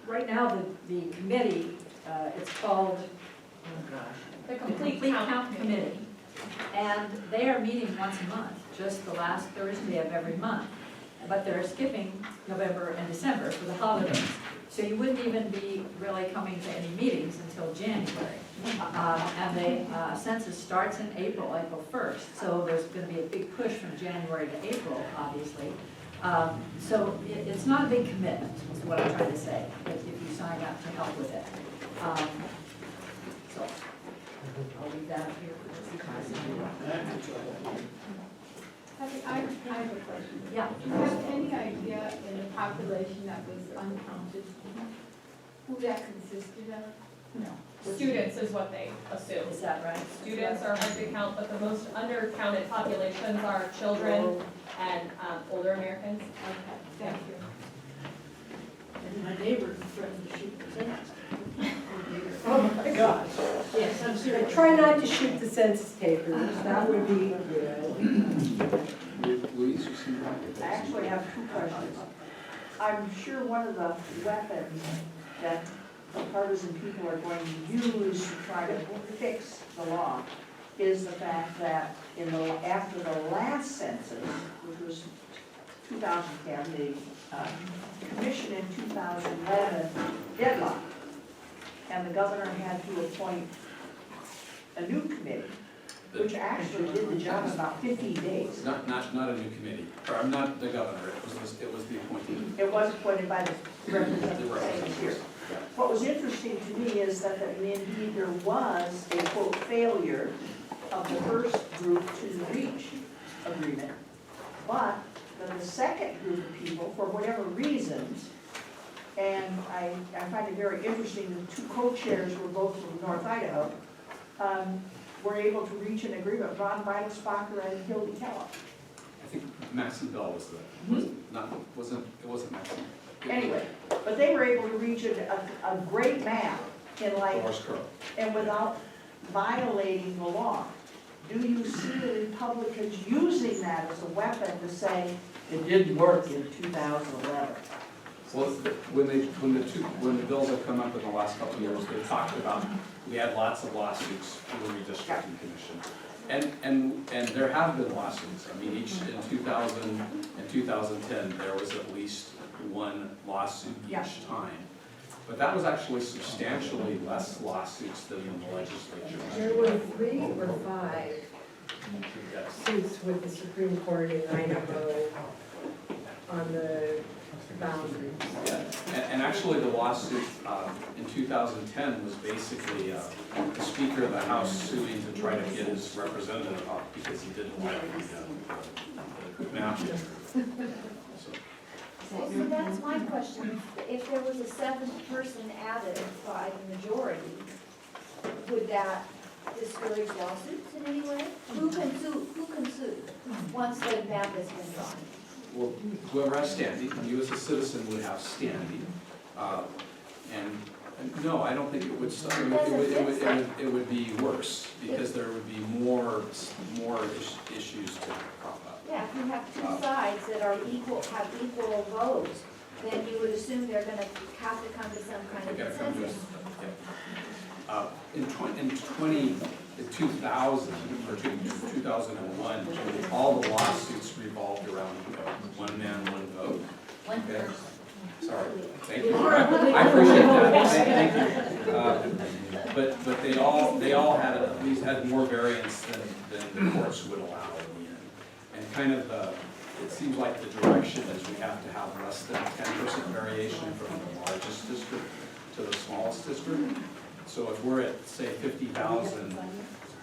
right now, the committee, it's called The the complete Count count Committee. And they are meeting once a month, just the last Thursday of every month. But they're skipping November and December for the holidays. So you wouldn't even be really coming to any meetings until January. And the census starts in April 1st. So there's going to be a big push from January to April, obviously. So it's not a big commitment, is what I'm trying to say, if you sign up to help with it. So I'll leave that here for just a I have a question. Yeah. Do you have any idea in the population that was uncounted, who that consisted of? No. Students is what they assume. Is that right? Students are hard to count, but the most undercounted populations are children and older Americans. Okay, thank you. And my neighbor threatened to shoot the census. Oh my gosh. Yes, I'm serious. Try not to shoot the census takers, that would be good. Louise, you seem like I actually have two questions. I'm sure one of the weapons that the partisan people are going to use to try to fix the law is the fact that after the last census, which was 2010, the commission in 2011 deadlocked, and the governor had to appoint a new committee, which actually did the job in about 15 days. Not a new committee, or I'm not the governor, it was the appointee. It was appointed by the representatives here. What was interesting to me is that indeed there was a quote failure of the first group to reach agreement, but then the second group of people, for whatever reasons, and I find it very interesting, the two co-chairs were both from North Idaho, were able to reach an agreement, Ron Weidelsbacher and Hildy Kellogg. I think Maxie Bell was it wasn't Maxie. Anyway, but they were able to reach a great map in like, Dolores Crow. and without violating the law. Do you see the Republicans using that as a weapon to say, it didn't work in 2011? Well, when the bills have come up in the last couple of years, they've talked about, we had lots of lawsuits for the redistricting commission. And there have been lawsuits. I mean, each in 2000 and 2010, there was at least one lawsuit each time. But that was actually substantially less lawsuits than in the legislature. There were 3 or 5 Yes. suits with the Supreme Court in Idaho on the boundaries. Yeah. And actually the lawsuit in 2010 was basically the Speaker of the House suing to try to get his representative up because he didn't like the map. Well, so that's my question. If there was a 7th person added by the majority, would that discourage lawsuits in any way? Who can sue once the map has been drawn? Well, whoever has standing, you as a citizen would have standing. And no, I don't think it would stop. It would be worse because there would be more issues to crop up. Yeah, if you have two sides that are have equal votes, then you would assume they're gonna have to come to some kind of They gotta come to us. consensus. In 2000 or 2001, all the lawsuits revolved around one man, one vote. One Okay. person. Sorry, thank you. I appreciate that. Thank you. But they all had at least had more variance than the courts would allow in the end. And kind of it seems like the direction is we have to have less than 10% variation from the largest district to the smallest district. So if we're at, say, 50,000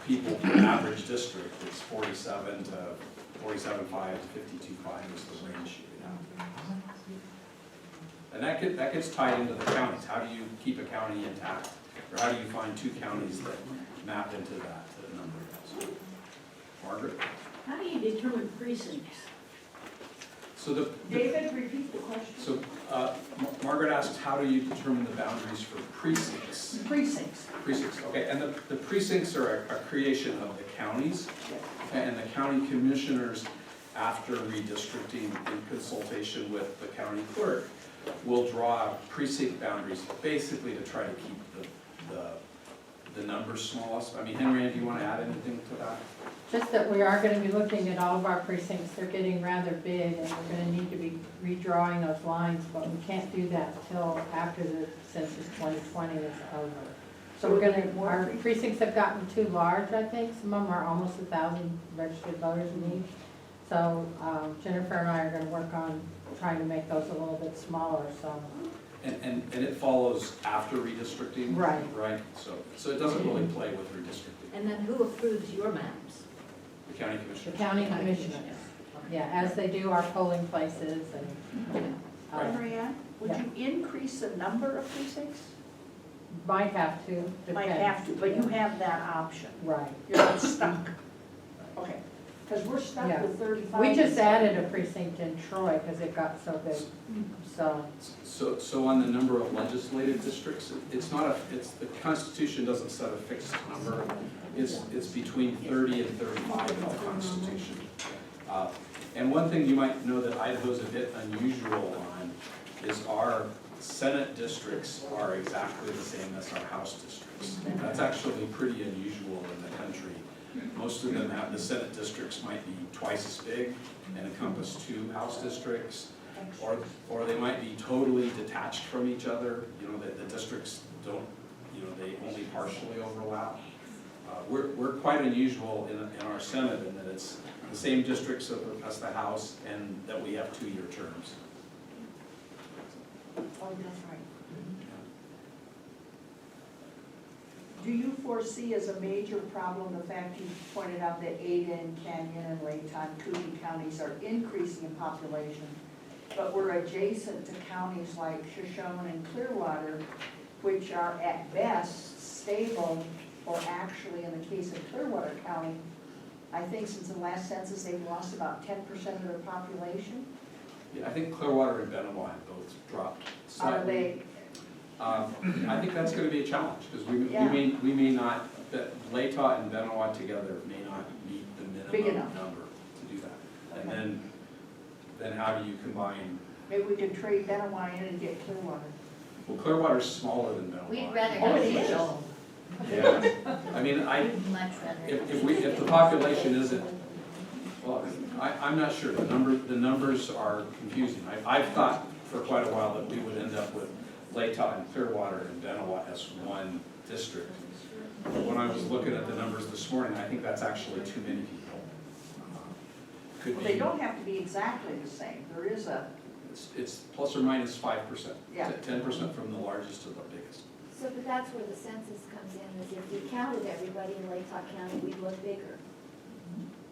people per average district, it's 47 to 47.5 to 52.5 is the range you would have. And that gets tied into the counties. How do you keep a county intact? Or how do you find 2 counties that map into that number? So, Margaret? How do you determine precincts? So David, repeat the question. So Margaret asked, how do you determine the boundaries for precincts? Precincts. Precincts, okay, and the precincts are a creation of the counties, and the county commissioners, after redistricting in consultation with the county clerk, we'll draw precinct boundaries basically to try to keep the numbers smallest. I mean, Henry, do you want to add anything to that? Just that we are gonna be looking at all of our precincts, they're getting rather big, and we're gonna need to be redrawing those lines, but we can't do that till after the census 2020 is over. So we're gonna, our precincts have gotten too large, I think, some of them are almost 1,000 registered voters in each. So Jennifer and I are gonna work on trying to make those a little bit smaller, so. And it follows after redistricting? Right. Right, so it doesn't really play with redistricting. And then who approves your maps? The county The commission. county commissioners, yeah, as they do our polling places and. Marianne, would you increase the number of precincts? Might have to, Might depends. have to, but you have that option. Right. You're not stuck. Okay, because we're stuck Yeah. with 35. We just added a precinct in Troy because it got so big, so. So on the number of legislative districts, it's not the Constitution doesn't set a fixed number. It's between 30 and 35 in the Constitution. And one thing you might know that Idaho's a bit unusual on is our Senate districts are exactly the same as our House districts. That's actually pretty unusual in the country. Most of them have, the Senate districts might be twice as big and encompass 2 House districts. Or they might be totally detached from each other, you know, the districts don't, you know, they only partially overlap. We're quite unusual in our Senate in that it's the same districts as the House and that we have 2-year terms. Oh, that's right. Do you foresee as a major problem the fact you pointed out that Ada and Canyon and Layton and Coogee counties are increasing in population, but we're adjacent to counties like Shoshone and Clearwater, which are at best stable, or actually in the case of Clearwater County, I think since the last census, they've lost about 10% of their population. Yeah, I think Clearwater and Benoit have both dropped slightly. Are they, I think that's gonna be a challenge, because we Yeah. may not, Layton and Benoit together may not meet the Big minimum enough. number to do that. And Okay. then how do you combine, maybe we could trade Benoit in and get Clearwater. well, Clearwater's smaller than Benoit. We'd rather Oh, have it is. Idaho. Yeah, I mean, Much rather. if the population isn't, well, I'm not sure, the numbers are confusing. I've thought for quite a while that we would end up with Layton and Clearwater and Benoit as one district. When I was looking at the numbers this morning, I think that's actually too many people. Could Well, they be, don't have to be exactly the same. There is a, it's plus or minus 5%. Yeah. 10% from the largest to the biggest. So, but that's where the census comes in, is if we counted everybody in Layton County, we'd look bigger.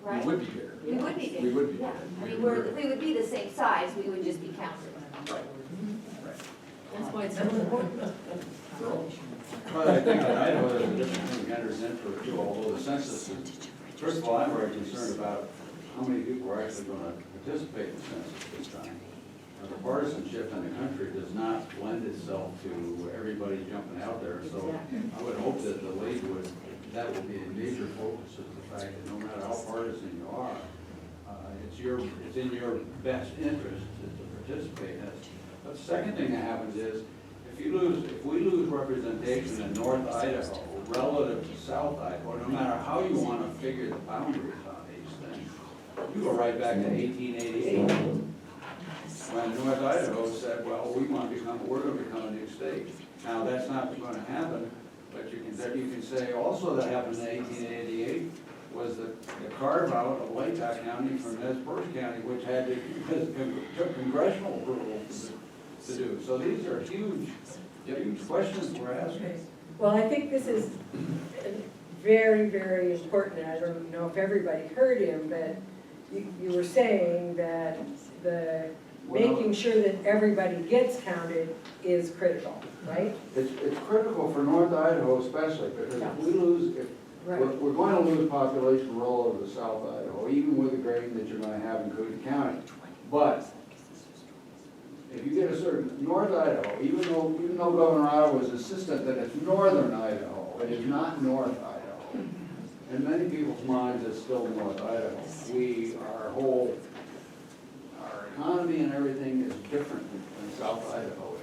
Right? We would be bigger. We would be bigger. We would be Yeah, bigger. I mean, we would be the same size, we would just be counted. Right, right. That's why it's so important. Earl? Well, I think that Idaho is a different thing enters into it too, although the census is, first of all, I'm very concerned about how many people are actually gonna participate in the census this time. The partisanship in the country does not lend itself to everybody jumping out there, so I would hope that the league would, that would be a major focus, is the fact that no matter how partisan you are, it's in your best interest to participate in it. But the second thing that happens is, if we lose representation in North Idaho relative to South Idaho, no matter how you want to figure the boundaries on these things, you go right back to 1888. When North Idaho said, well, we're going to become a new state. Now, that's not going to happen, but you can say also that happened in 1888 was the carve out of Layton County from Nez Perce County, which had took congressional approval to do. So these are huge questions we're asking. Well, I think this is very, very important. I don't know if everybody heard him, but you were saying that making sure that everybody gets counted is critical, right? It's critical for North Idaho especially, because if we lose, we're going to lose population all over the South Idaho, even with the grading that you're going to have in Coogee County. But if you get a certain, North Idaho, even though Governor Ottawa was insistent that it's Northern Idaho, it is not North Idaho. In many people's minds, it's still North Idaho. Our economy and everything is different in South Idaho is.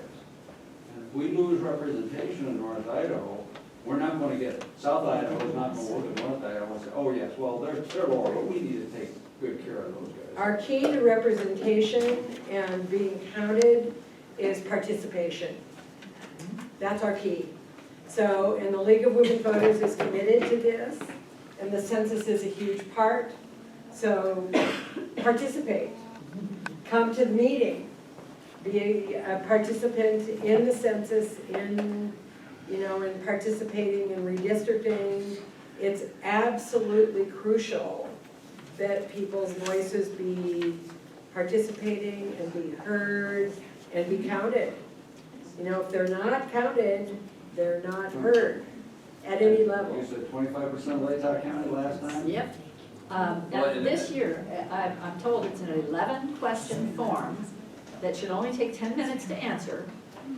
And if we lose representation in North Idaho, we're not gonna get, South Idaho is not gonna look at North Idaho and say, oh yes, well, they're lower, but we need to take good care of those guys. Our key to representation and being counted is participation. That's our key. So, and the League of Women Voters is committed to this, and the census is a huge part. So participate, come to the meeting, be a participant in the census, in participating in redistricting. It's absolutely crucial that people's voices be participating and be heard and be counted. If they're not counted, they're not heard at any level. You said 25% of Latah County last time? Yep. Now, this year, I'm told it's an 11-question form that should only take 10 minutes to answer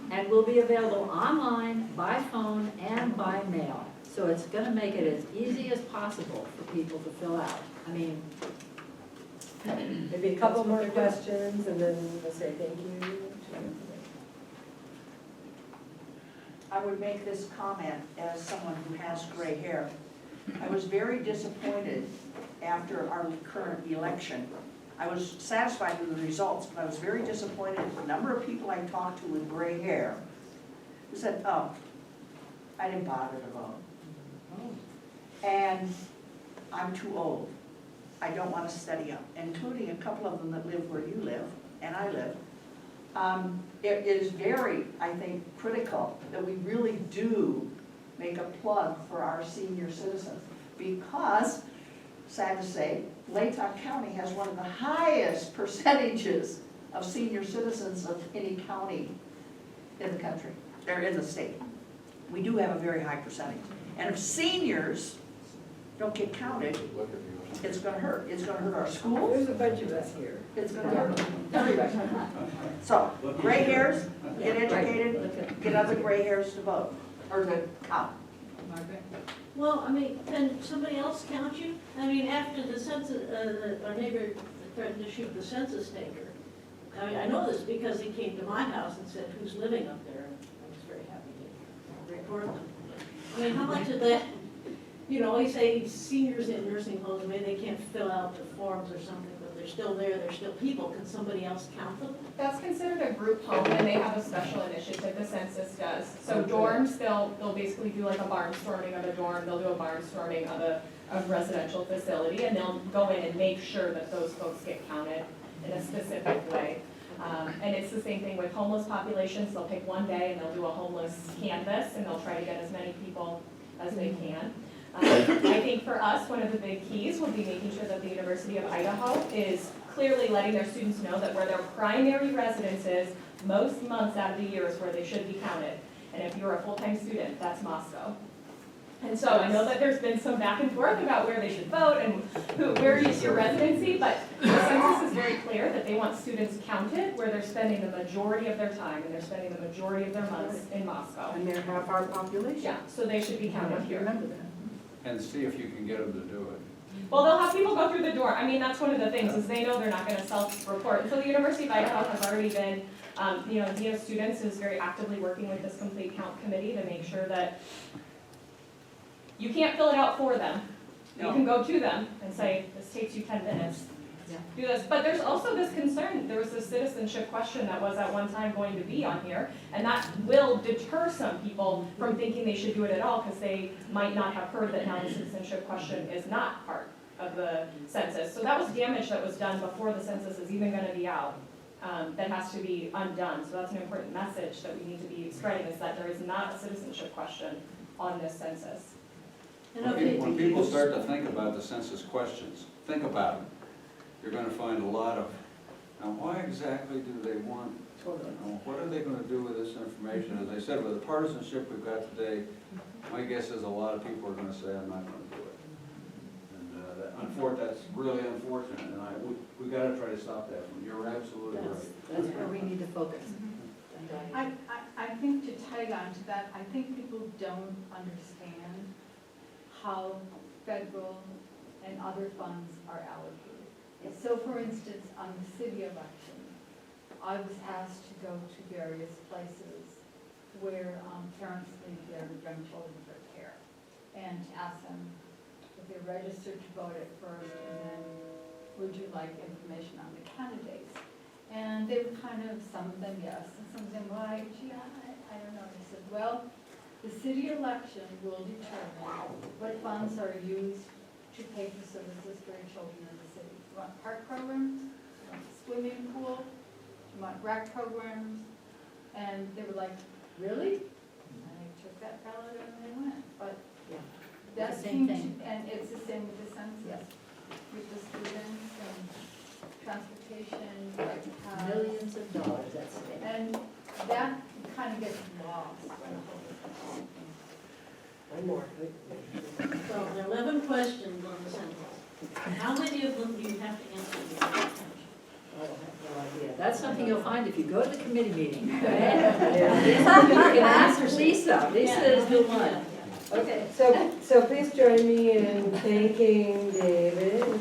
and will be available online, by phone, and by mail. So it's gonna make it as easy as possible for people to fill out. I mean, Maybe a couple more questions and then we'll say thank you. I would make this comment as someone who has gray hair. I was very disappointed after our current election. I was satisfied with the results, but I was very disappointed with the number of people I talked to with gray hair who said, oh, I didn't bother to vote. And I'm too old. I don't want to study up, including a couple of them that live where you live and I live. It is very, I think, critical that we really do make a plug for our senior citizens because, sad to say, Latah County has one of the highest percentages of senior citizens of any county in the country, or in the state. We do have a very high percentage. And if seniors don't get counted, it's gonna hurt. It's gonna hurt our schools. There's a bunch of us here. It's gonna hurt everybody. So, gray hairs, get educated, get other gray hairs to vote, or to count. Margaret? Well, I mean, can somebody else count you? I mean, after the census, our neighbor threatened to shoot the census taker. I mean, I know this because he came to my house and said, who's living up there? And I was very happy to report them. I mean, how much of that, we say seniors in nursing homes, maybe they can't fill out the forms or something, but they're still there, they're still people. Can somebody else count them? That's considered a group home, and they have a special initiative, the census does. So dorms, they'll basically do like a barnstorming of a dorm, they'll do a barnstorming of a residential facility, and they'll go in and make sure that those folks get counted in a specific way. And it's the same thing with homeless populations, they'll pick one day and they'll do a homeless canvas, and they'll try to get as many people as they can. I think for us, one of the big keys would be making sure that the University of Idaho is clearly letting their students know that where their primary residence is, most months out of the year is where they should be counted. And if you're a full-time student, that's Moscow. And so I know that there's been some back and forth about where they should vote and where is your residency, but the census is very clear that they want students counted where they're spending the majority of their time, and they're spending the majority of their months in Moscow. And they're half our population. Yeah, so they should be counted here. Remember that. And see if you can get them to do it. Well, they'll have people go through the door. I mean, that's one of the things, is they know they're not gonna self-report. So the University of Idaho has already been, the Dean of Students is very actively working with this complete count committee to make sure that you can't fill it out for them. You can go to them and say, this takes you 10 minutes. Yeah. Do this, but there's also this concern, there was this citizenship question that was at one time going to be on here, and that will deter some people from thinking they should do it at all, because they might not have heard that now the citizenship question is not part of the census. So that was damage that was done before the census is even gonna be out, that has to be undone. So that's an important message that we need to be spreading, is that there is not a citizenship question on this census. When people start to think about the census questions, think about them. You're gonna find a lot of, now why exactly do they want, what are they gonna do with this information? As I said, with the partisanship we've got today, my guess is a lot of people are gonna say, I'm not gonna do it. And that's really unfortunate, and we gotta try to stop that. You're absolutely right. That's where we need to focus. I think to tag on to that, I think people don't understand how federal and other funds are allocated. So for instance, on the city election, I was asked to go to various places where parents leave their grandchildren for care, and to ask them if they're registered to vote at first, and then would you like information on the candidates? And they were kind of, some of them yes, and some of them, why, gee, I don't know. I said, well, the city election will determine what funds are used to pay for services for your children in the city. You want park programs? You want a swimming pool? You want rec programs? And they were like, really? And I took that ballot and they went, but Yeah. that It's the same seemed to, thing. and it's the same with the census, Yes. with the students and transportation, like, Millions of dollars, that's the thing. and that kind of gets lost when the whole thing. One more. So there are 11 questions on the census. How many of them do you have to answer in your attention? Oh, I have no idea. That's something you'll find if you go to the committee meeting. You Yeah. can ask Lisa. Lisa is the one. Yeah. Okay. So please join me in thanking David